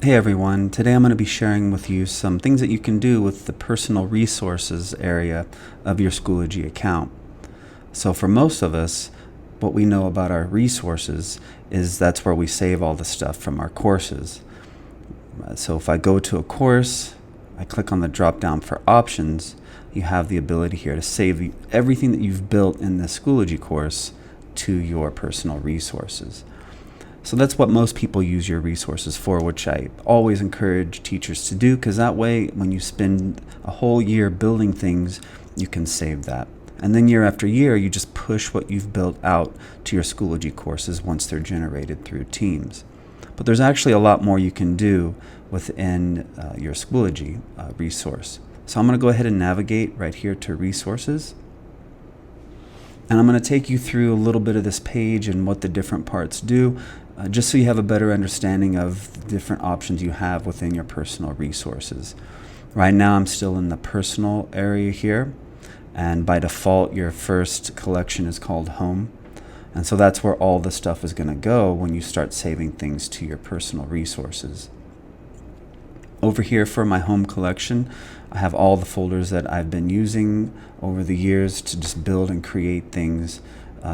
Hey everyone, today I'm going to be sharing with you some things that you can do with the personal resources area of your Schoology account. So for most of us, what we know about our resources is that's where we save all the stuff from our courses. So if I go to a course, I click on the drop down for options, you have the ability here to save everything that you've built in the Schoology course to your personal resources. So that's what most people use your resources for, which I always encourage teachers to do, because that way when you spend a whole year building things, you can save that. And then year after year, you just push what you've built out to your Schoology courses once they're generated through Teams. But there's actually a lot more you can do within your Schoology resource. So I'm going to go ahead and navigate right here to resources. And I'm going to take you through a little bit of this page and what the different parts do, just so you have a better understanding of the different options you have within your personal resources. Right now I'm still in the personal area here, and by default your first collection is called home. And so that's where all the stuff is going to go when you start saving things to your personal resources. Over here for my home collection, I have all the folders that I've been using over the years to just build and create things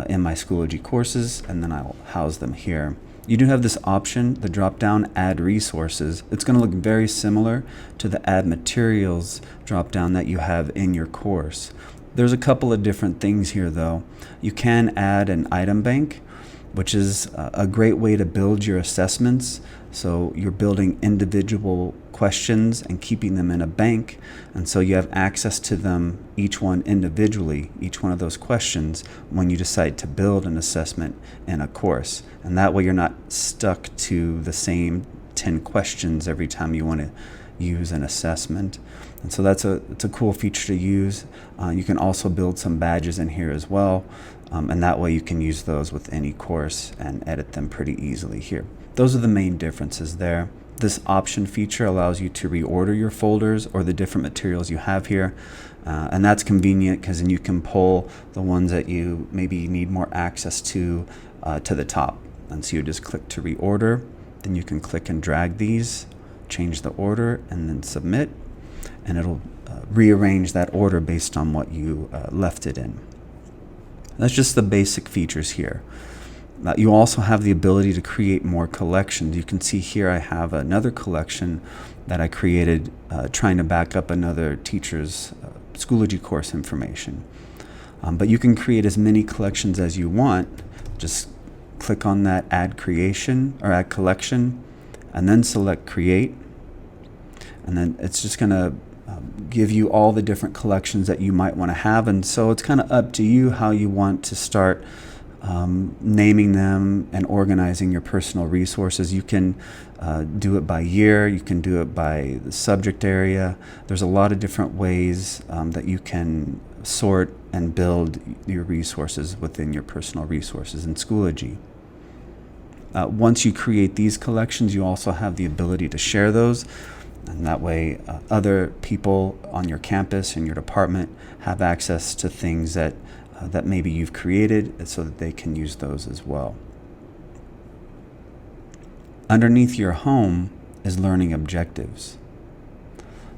in my Schoology courses, and then I'll house them here. You do have this option, the drop-down Add Resources. It's going to look very similar to the Add Materials drop-down that you have in your course. There's a couple of different things here though. You can add an item bank, which is a great way to build your assessments. So you're building individual questions and keeping them in a bank, and so you have access to them, each one individually, each one of those questions, when you decide to build an assessment in a course. And that way you're not stuck to the same 10 questions every time you want to use an assessment. And so it's a cool feature to use. You can also build some badges in here as well, and that way you can use those with any course and edit them pretty easily here. Those are the main differences there. This option feature allows you to reorder your folders or the different materials you have here, and that's convenient because then you can pull the ones that you maybe need more access to the top. And so you just click to reorder, then you can click and drag these, change the order, and then submit, and it'll rearrange that order based on what you left it in. That's just the basic features here. You also have the ability to create more collections. You can see here I have another collection that I created trying to back up another teacher's Schoology course information. But you can create as many collections as you want. Just click on that Add Creation or Add Collection, and then select Create. And then it's just going to give you all the different collections that you might want to have. And so it's kind of up to you how you want to start naming them and organizing your personal resources. You can do it by year, you can do it by the subject area. There's a lot of different ways that you can sort and build your resources within your personal resources in Schoology. Once you create these collections, you also have the ability to share those, and that way other people on your campus and your department have access to things that maybe you've created, so that they can use those as well. Underneath your home is learning objectives.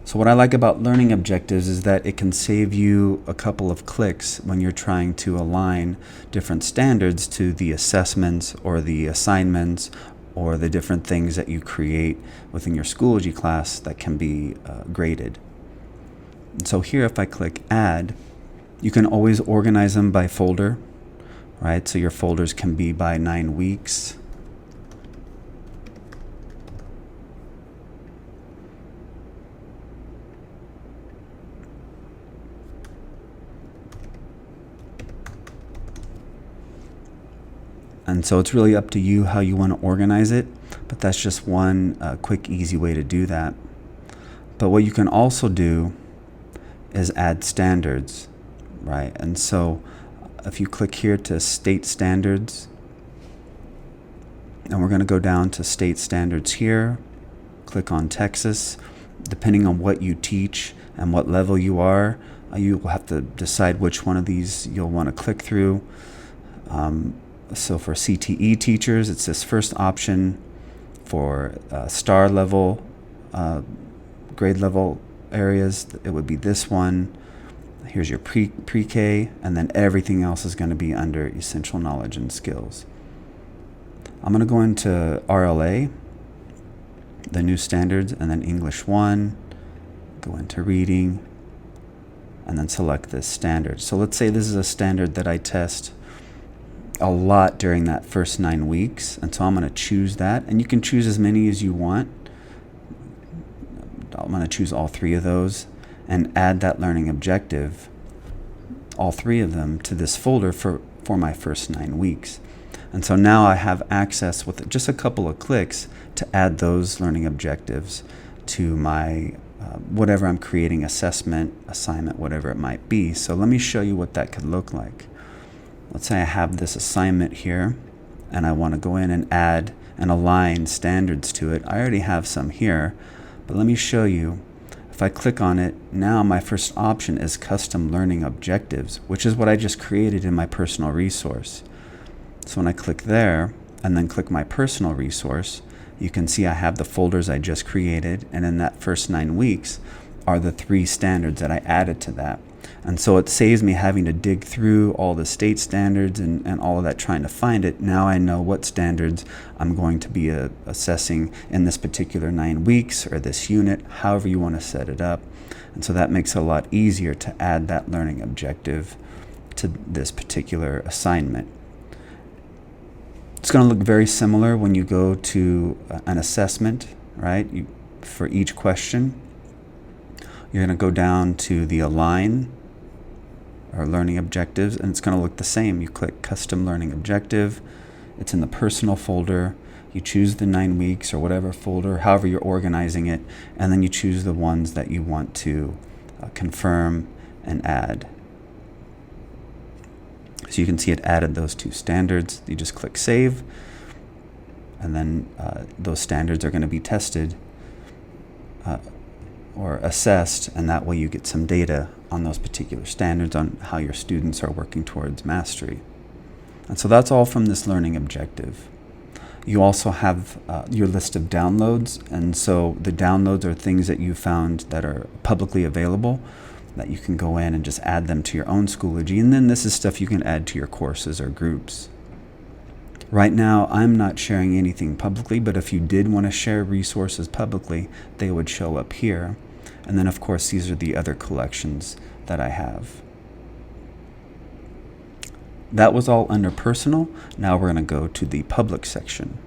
So what I like about learning objectives is that it can save you a couple of clicks when you're trying to align different standards to the assessments or the assignments or the different things that you create within your Schoology class that can be graded. And so here, if I click Add, you can always organize them by folder, right? So your folders can be by 9 weeks. And so it's really up to you how you want to organize it, but that's just one quick, easy way to do that. But what you can also do is add standards. Right, and so if you click here to State Standards, and we're going to go down to State Standards here, click on Texas. Depending on what you teach and what level you are, you will have to decide which one of these you'll want to click through. So for CTE teachers, it's this first option. For star level, grade level areas, it would be this one. Here's your pre-K, and then everything else is going to be under essential knowledge and skills. I'm going to go into RLA, the new standards, and then English 1, go into reading, and then select this standard. So let's say this is a standard that I test a lot during that first 9 weeks, and so I'm going to choose that, and you can choose as many as you want. I'm going to choose all 3 of those and add that learning objective, all 3 of them, to this folder for my first 9 weeks. And so now I have access with just a couple of clicks to add those learning objectives to my whatever I'm creating, assessment, assignment, whatever it might be. So let me show you what that could look like. Let's say I have this assignment here and I want to go in and add and align standards to it. I already have some here, but let me show you. If I click on it, now my first option is custom learning objectives, which is what I just created in my personal resource. So when I click there and then click my personal resource, you can see I have the folders I just created, and in that first 9 weeks are the 3 standards that I added to that. And so it saves me having to dig through all the state standards and all of that trying to find it. Now I know what standards I'm going to be assessing in this particular 9 weeks or this unit, however you want to set it up. And so that makes it a lot easier to add that learning objective to this particular assignment. It's going to look very similar when you go to an assessment, right? For each question, you're going to go down to the align or learning objectives, and it's going to look the same. You click custom learning objective. It's in the personal folder. You choose the 9 weeks or whatever folder, however you're organizing it, and then you choose the ones that you want to confirm and add. So you can see it added those 2 standards. You just click save, and then those standards are going to be tested or assessed, and that way you get some data on those particular standards on how your students are working towards mastery. And so that's all from this learning objective. You also have your list of downloads, and so the downloads are things that you found that are publicly available that you can go in and just add them to your own Schoology, and then this is stuff you can add to your courses or groups. Right now, I'm not sharing anything publicly, but if you did want to share resources publicly, they would show up here. And then, of course, these are the other collections that I have. That was all under personal. Now we're going to go to the public section.